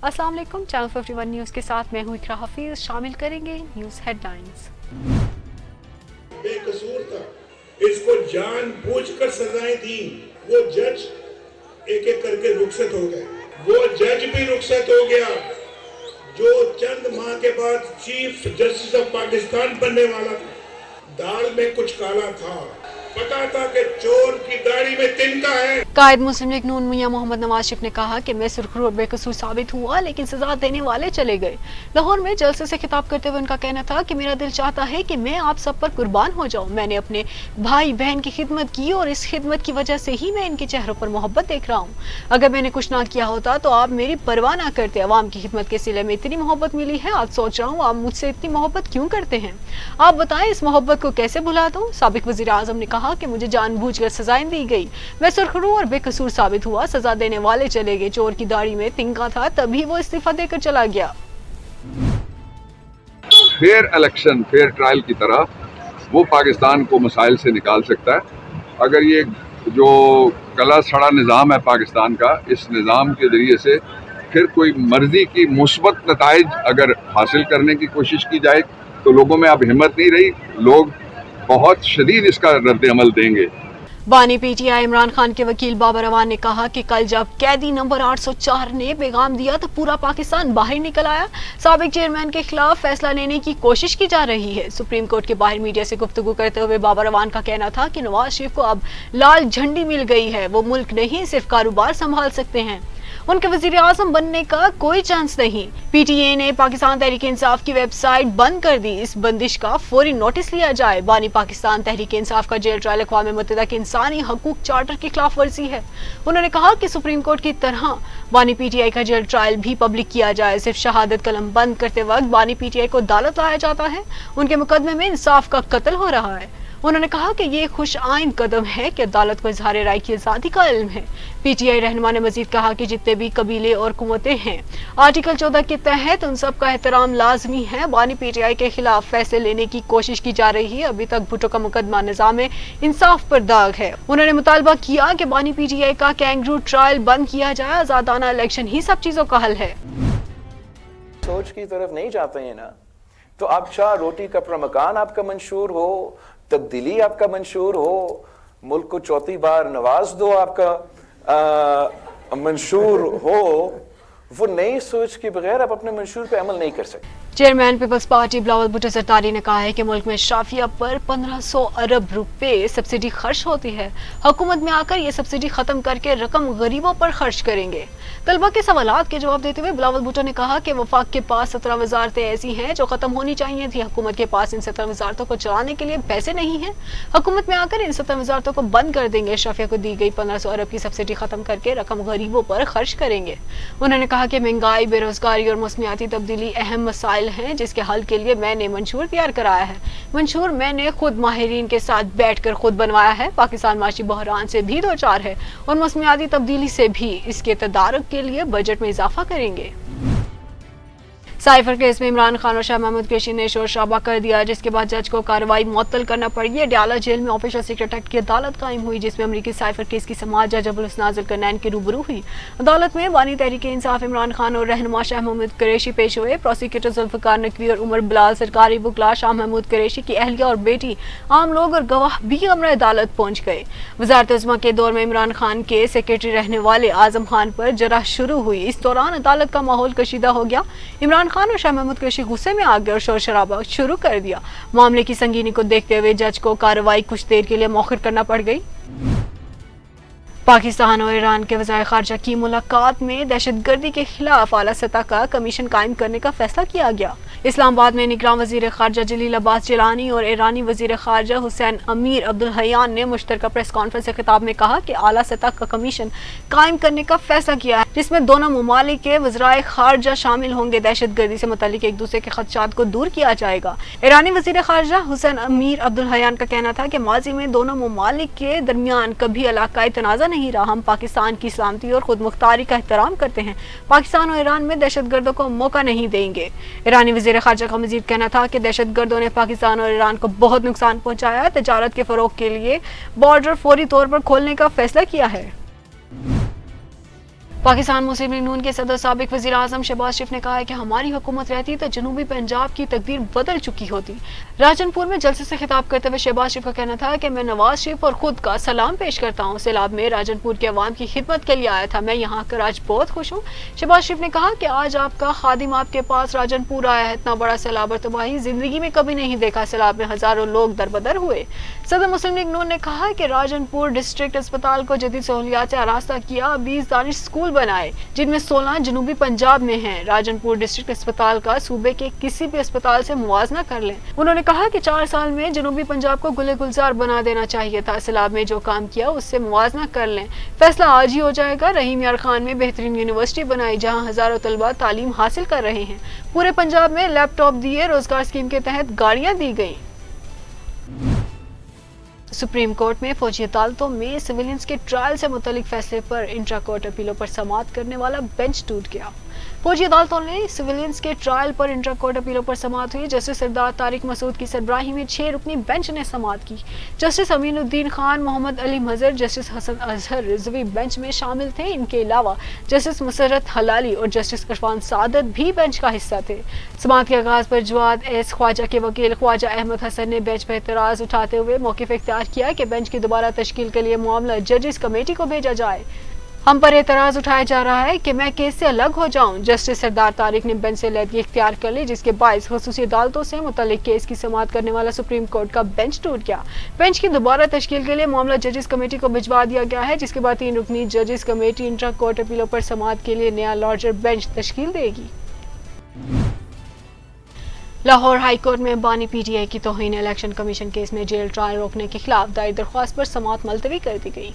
अस्सलाम वालेकुम, channel 51 news के साथ मैं हूँ इकरा हफीज। शामिल करेंगे न्यूज़ हेडलाइंस। बेकसूर था, इसको जानबूझकर सजाएं दी। वो जज एक एक करके रुखसत हो गए। वो जज भी रुखसत हो गया जो चंद माह के बाद चीफ जस्टिस ऑफ पाकिस्तान बनने वाला था। दाल में कुछ काला था, पता था कि चोर की दाढ़ी में तिनका है। कायद मुस्लिम लीग नून मियां मोहम्मद नवाज शरीफ ने कहा कि मैं सुरखरू और बेकसूर साबित हुआ, लेकिन सजा देने वाले चले गए। लाहौर में जलसे से खिताब करते हुए उनका कहना था कि मेरा दिल चाहता है कि मैं आप सब पर कुर्बान हो जाऊं। मैंने अपने भाई बहन की खिदमत की और इस खिदमत की वजह से ही मैं इनके चेहरों पर मोहब्बत देख रहा हूँ। अगर मैंने कुछ ना किया होता तो आप मेरी परवाह ना करते। अवाम की खिदमत के सिले में इतनी मोहब्बत मिली है, आज सोच रहा हूँ आप मुझसे इतनी मोहब्बत क्यों करते हैं। आप बताएं इस मोहब्बत को कैसे भुला दूं। साबिक वजीर आजम ने कहा कि मुझे जानबूझकर सजाएं दी गई, मैं सुरखरू और बेकसूर साबित हुआ, सजा देने वाले चले गए। चोर की दाढ़ी में तिनका था, तभी वो इस्तीफा देकर चला गया। फेयर इलेक्शन, फेयर ट्रायल की तरह वो पाकिस्तान को मसाइल से निकाल सकता है। अगर ये जो गला सड़ा निज़ाम है पाकिस्तान का, इस निज़ाम के ज़रिए से फिर कोई मर्जी की मुस्बत नताइज अगर हासिल करने की कोशिश की जाए तो लोगों में अब हिम्मत नहीं रही, लोग बहुत शदीद इसका रद्द-ए-अमल देंगे। बानी पीटीआई इमरान खान के वकील बाबर अवान ने कहा कि कल जब कैदी नंबर 804 ने पैगाम दिया तो पूरा पाकिस्तान बाहर निकल आया। साबिक चेयरमैन के खिलाफ फैसला लेने की कोशिश की जा रही है। सुप्रीम कोर्ट के बाहर मीडिया से गुफ्तगू करते हुए बाबर अवान का कहना था कि नवाज शरीफ को अब लाल झंडी मिल गई है, वो मुल्क नहीं सिर्फ कारोबार संभाल सकते हैं, उनके वजीर आजम बनने का कोई चांस नहीं। पीटीए ने पाकिस्तान तहरीक इंसाफ की वेबसाइट बंद कर दी, इस बंदिश का फौरी नोटिस लिया जाए। बानी पाकिस्तान तहरीक इंसाफ का जेल ट्रायल अक़वाम मुत्तहिदा के इंसानी हकूक चार्टर की खिलाफ वर्जी है। उन्होंने कहा कि सुप्रीम कोर्ट की तरह बानी पीटीआई का जेल ट्रायल भी पब्लिक किया जाए। सिर्फ शहादत कलम बंद करते वक्त बानी पीटीआई को अदालत लाया जाता है, उनके मुकदमे में इंसाफ का कत्ल हो रहा है। उन्होंने कहा कि ये खुश आइन कदम है कि अदालत को इजहार राय की आज़ादी का इल्म है। पीटीआई रहनुमा ने मजीद कहा कि जितने भी कबीले और कुव्वतें हैं, आर्टिकल 14 के तहत उन सब का एहतराम लाजमी है। बानी पीटीआई के खिलाफ फैसले लेने की कोशिश की जा रही है। अभी तक भुट्टो का मुकदमा निज़ाम इंसाफ पर दाग है। उन्होंने मुतालबा किया कि बानी पीटीआई का कैंगरू ट्रायल बंद किया जाए, आजादाना इलेक्शन ही सब चीजों का हल है। सोच की तरफ नहीं जाते हैं ना, तो आप चाह रोटी कपड़ा मकान आपका मंशूर हो, तब्दीली आपका मंशूर हो, मुल्क को चौथी बार नवाज दो आपका मंशूर हो, वो नई सोच के बगैर आप अपने मंशूर पे अमल नहीं कर सकते। चेयरमैन पीपल्स पार्टी बिलावल भुट्टो जरदारी ने कहा है कि मुल्क में शाफिया पर 1500 अरब रुपए सब्सिडी खर्च होती है। हुकूमत में आकर ये सब्सिडी खत्म करके रकम गरीबों पर खर्च करेंगे। तलबा के सवालात के जवाब देते हुए बिलावल भुट्टो ने कहा कि वफाक के पास 17 वजारतें ऐसी हैं जो खत्म होनी चाहिए थी। हुकूमत के पास इन 17 वजारतों को चलाने के लिए पैसे नहीं है। हुकूमत में आकर इन 17 वजारतों को बंद कर देंगे। शाफिया को दी गई 1500 अरब की सब्सिडी खत्म करके रकम गरीबों पर खर्च करेंगे। उन्होंने कहा कि महंगाई, बेरोजगारी और मौसमियाती तब्दीली अहम मसाइल हैं जिसके हल के लिए मैंने मंशूर तैयार कराया है। मंशूर मैंने खुद माहिरीन के साथ बैठकर खुद बनवाया है। पाकिस्तान माशी बहरान से भी दो चार है और मौसमियाती तब्दीली से भी। इसके तदारुक के लिए बजट में इजाफा करेंगे। साइफर केस में इमरान खान और शाह महमूद कुरैशी ने शोर शराबा कर दिया, जिसके बाद जज को कार्रवाई मुअत्तल करना पड़ी है। डयाला जेल में ऑफिशियल सीक्रेट एक्ट की अदालत कायम हुई, जिसमें अमरीकी साइफर केस की समाअत जज अबुल हसन जुल्करनैन के रूबरू हुई। अदालत में बानी तहरीक इंसाफ इमरान खान और रहनुमा शाह महमूद कुरैशी पेश हुए। प्रोसिक्यूटर जुल्फिकार नकवी और उमर बिलाल, सरकारी वकला शाह महमूद कुरैशी की अहलिया और बेटी, आम लोग और गवाह भी अमर अदालत पहुंच गए। वजारत उज़्मा के दौर में इमरान खान के सेक्रेटरी रहने वाले आजम खान पर जरह शुरू हुई। इस दौरान अदालत का माहौल कशीदा हो गया। इमरान खान और शाह महमूद कुरैशी गुस्से में आ गए और शोर शराबा शुरू कर दिया। मामले की संगीनी को देखते हुए जज को कार्रवाई कुछ देर के लिए मौखिर करना पड़ गई। पाकिस्तान और ईरान के वज़ीर ख़ारजा की मुलाकात में दहशतगर्दी के खिलाफ आला सतह का कमीशन कायम करने का फैसला किया गया। इस्लामाबाद में निगरान वज़ीर ख़ारजा जलील अब्बास जिलानी और ईरानी वज़ीर ख़ारजा हुसैन अमीर अब्दुल हयान ने मुश्तरका प्रेस कॉन्फ्रेंस से खिताब में कहा कि आला सतह का कमीशन कायम करने का फैसला किया है, जिसमें दोनों ममालिक के वज़ीर ख़ारजा शामिल होंगे। दहशतगर्दी से मुतल्लिक एक दूसरे के खदशात को दूर किया जाएगा। ईरानी वज़ीर ख़ारजा हुसैन अमीर अब्दुल हयान का कहना था कि माजी में दोनों ममालिक के दरमियान कभी इलाकाई तनाज़ा नहीं रहा। हम पाकिस्तान की सलामती और खुद मुख्तारी का एहतराम करते हैं। पाकिस्तान और ईरान में दहशतगर्दों को मौका नहीं देंगे। ईरानी वज़ीर ख़ारजा का मज़ीद कहना था कि दहशतगर्दों ने पाकिस्तान और ईरान को बहुत नुकसान पहुंचाया है। तजारत के फ़रोग़ के लिए बॉर्डर फौरी तौर पर खोलने का फैसला किया है। पाकिस्तान मुस्लिम लीग नून के सदर साबिक वज़ीर आज़म शहबाज शरीफ ने कहा है कि हमारी हुकूमत रहती तो जनूबी पंजाब की तकदीर बदल चुकी होती। राजनपुर में जलसे से खिताब करते हुए शहबाज शरीफ का कहना था कि मैं नवाज शरीफ और खुद का सलाम पेश करता हूँ। सैलाब में राजनपुर के अवाम की खिदमत के लिए आया था, मैं यहाँ आकर आज बहुत खुश हूँ। शहबाज शरीफ ने कहा कि आज आपका खादिम आपके पास राजनपुर आया है। इतना बड़ा सैलाब और तबाही जिंदगी में कभी नहीं देखा। सैलाब में हजारों लोग दरबदर हुए। सदर मुस्लिम लीग नून ने कहा कि राजनपुर डिस्ट्रिक्ट अस्पताल को जदीद सहूलियात से आरास्ता किया, 20 दानिश स्कूल बनाए जिनमें 16 जनूबी पंजाब में हैं। राजनपुर डिस्ट्रिक्ट अस्पताल का सूबे के किसी भी अस्पताल से मुवाजना कर लें। उन्होंने कहा कि 4 साल में जनूबी पंजाब को गुले गुलजार बना देना चाहिए था। सैलाब में जो काम किया उससे मुवाजना कर लें। फैसला आज ही हो जाएगा। रहीम यार खान में बेहतरीन यूनिवर्सिटी बनाई जहां हजारों तलबा तालीम हासिल कर रहे हैं। पूरे पंजाब में लैपटॉप दिए, रोजगार स्कीम के तहत गाड़ियां दी गई। सुप्रीम कोर्ट में फौजी अदालतों में सिविलियंस के ट्रायल से मुतालिक फैसले पर इंट्रा कोर्ट अपीलों पर समाअत करने वाला बेंच टूट गया। फौजी अदालतों ने सिविलियंस के ट्रायल पर इंट्रा कोर्ट अपीलों पर समाअत हुई। जस्टिस सरदार तारिक मसूद की सरबराही में 6 रुकनी बेंच ने समाअत की। जस्टिस अमीनुद्दीन खान, मोहम्मद अली मजहर, जस्टिस हसन अजहर रिजवी बेंच में शामिल थे। इनके अलावा जस्टिस मुसर्रत हलाली और जस्टिस इरफान सादत भी बेंच का हिस्सा थे। समाअत के आगाज पर जवाद एस ख्वाजा के वकील ख्वाजा अहमद हसन ने बेंच पर एतराज उठाते हुए मौक़िफ़ इख्तियार किया कि बेंच की दोबारा तश्कील के लिए मामला जजेस कमेटी को भेजा जाए। हम पर एतराज उठाया जा रहा है कि मैं केस से अलग हो जाऊं। जस्टिस सरदार तारिक ने बेंच से लैदगी इख्तियार कर ली, जिसके बायस खुसूसी अदालतों से मुतल्लिक केस की समाअत करने वाला सुप्रीम कोर्ट का बेंच टूट गया। बेंच की दोबारा तश्कील के लिए मामला जजेस कमेटी को भिजवा दिया गया है, जिसके बाद 3 रुकनी जजेस कमेटी इंट्रा कोर्ट अपीलों पर समाअत के लिए नया लार्जर बेंच तश्कील देगी। लाहौर हाई कोर्ट में बानी पीटीआई की तौहीन इलेक्शन कमीशन केस में जेल ट्रायल रोकने के खिलाफ दायर दरख्वास्त पर समाअत मुलतवी कर दी गई।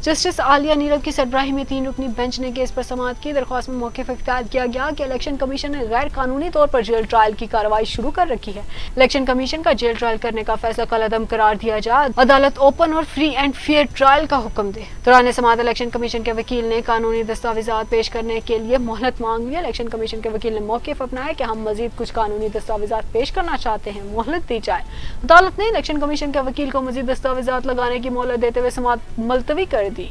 जस्टिस आलिया नीरव की सरबराही में 3 रुकनी बेंच ने केस पर समाअत की। दरख्वास्त में मौक़िफ़ इख्तियार किया गया कि इलेक्शन कमीशन ने गैर कानूनी तौर पर जेल ट्रायल की कार्रवाई शुरू कर रखी है। इलेक्शन कमीशन का जेल ट्रायल करने का फैसला कलअदम करार दिया जाए। अदालत ओपन और फ्री एंड फेयर ट्रायल का हुक्म दे। दौरान समाअत इलेक्शन कमीशन के वकील ने कानूनी दस्तावेजात पेश करने के लिए मोहलत मांग ली। इलेक्शन कमीशन के वकील ने मौक़िफ़ अपनाया कि हम मजीद कुछ कानूनी दस्तावेजात पेश करना चाहते हैं, मोहलत दी जाए। अदालत ने इलेक्शन कमीशन के वकील को मजीद दस्तावेजात लगाने की मोहलत देते हुए समाअत मुलतवी कर दी।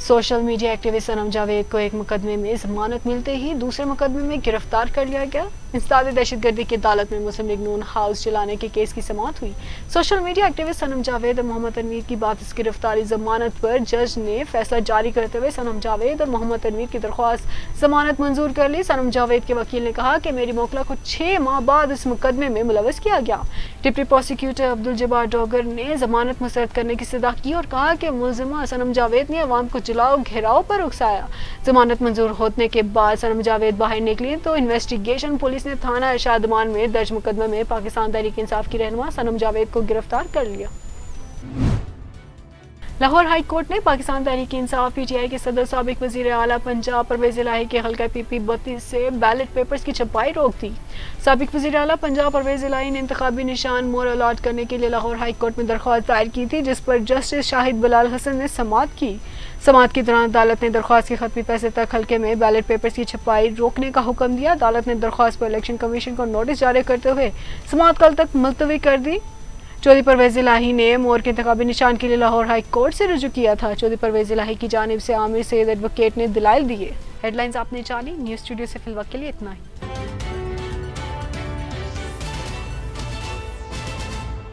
सोशल मीडिया एक्टिविस्ट सनम जावेद को एक मुकदमे में जमानत मिलते ही दूसरे मुकदमे में गिरफ्तार कर लिया गया। इंसदाद दहशतगर्दी की अदालत में मुस्लिम लीग नून हाउस चलाने के केस की समाअत हुई। सोशल मीडिया एक्टिविस्ट सनम जावेद और मोहम्मद तनवीर की बातिस गिरफ्तारी जमानत पर जज ने फैसला जारी करते हुए सनम जावेद और मोहम्मद तनवीर की दरख्वास्त जमानत मंजूर कर ली। सनम जावेद के वकील ने कहा कि मेरी मोकला को 6 माह बाद इस मुकदमे में मुलव्वस किया गया। डिप्टी प्रोसिक्यूटर अब्दुल जब्बार डोगर ने जमानत मुस्तरद करने की सदा की और कहा कि मुलजिमा सनम जावेद ने अवाम को जलाओ घेराव पर उकसाया। जमानत मंजूर होने के बाद सनम जावेद बाहर निकली तो इन्वेस्टिगेशन पुलिस ने थाना इरशादमान में दर्ज मुकदमे में पाकिस्तान तहरीक इंसाफ की रहनुमा सनम जावेद को गिरफ्तार कर लिया। लाहौर हाई कोर्ट ने पाकिस्तान तहरीक इंसाफ पीटीआई के सदर साबिक वजीर आला पंजाब परवेज इलाही के हल्का पीपी 32 से बैलेट पेपर्स की छपाई रोक दी। साबिक वजीर आला पंजाब परवेज इलाही ने इंतखाबी निशान मोर अलॉट करने के लिए लाहौर हाई कोर्ट में दरख्वास्त दायर की थी, जिस पर जस्टिस शाहिद बिलाल हसन ने समाअत की। समाअत के दौरान अदालत ने दरख्वास्त के खत्मी पैसे तक हल्के में बैलेट पेपर्स की छपाई रोकने का हुक्म दिया। अदालत ने दरख्वास्त पर इलेक्शन कमीशन को नोटिस जारी करते हुए समाअत कल तक मुलतवी कर दी। चौधरी परवेज इलाही ने मोर के इंतखाबी निशान के लिए लाहौर हाई कोर्ट से रुजू किया था। चौधरी परवेज इलाही की जानिब से आमिर सैयद एडवोकेट ने दलाइल दिए। हेडलाइंस आपने जानी। न्यूज़ स्टूडियो से फिलहाल के लिए इतना ही।